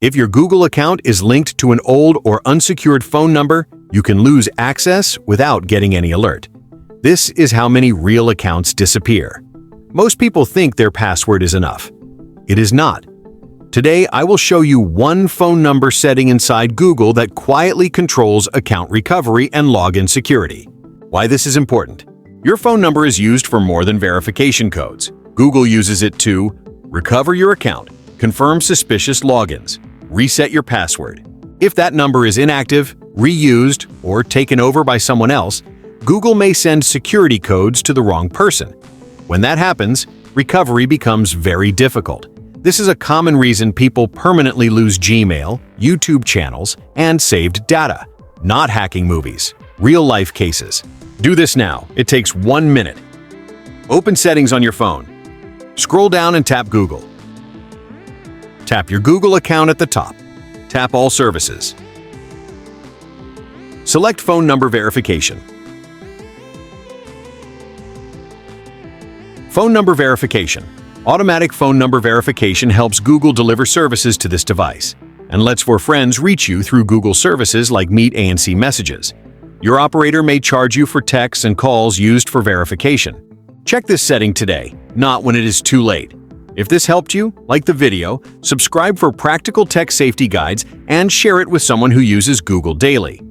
If your Google account is linked to an old or unsecured phone number, you can lose access without getting any alert. This is how many real accounts disappear. Most people think their password is enough. It is not. Today, I will show you one phone number setting inside Google that quietly controls account recovery and login security. Why this is important. Your phone number is used for more than verification codes. Google uses it to recover your account, confirm suspicious logins, reset your password. If that number is inactive, reused, or taken over by someone else, Google may send security codes to the wrong person. When that happens, recovery becomes very difficult. This is a common reason people permanently lose Gmail, YouTube channels, and saved data. Not hacking movies. Real-life cases. Do this now. It takes 1 minute. Open Settings on your phone. Scroll down and tap Google. Tap your Google account at the top. Tap All Services. Select Phone Number Verification. Phone Number Verification. Automatic phone number verification helps Google deliver services to this device and lets your friends reach you through Google services like Meet ANC Messages. Your operator may charge you for texts and calls used for verification. Check this setting today, not when it is too late. If this helped you, like the video, subscribe for practical tech safety guides, and share it with someone who uses Google daily.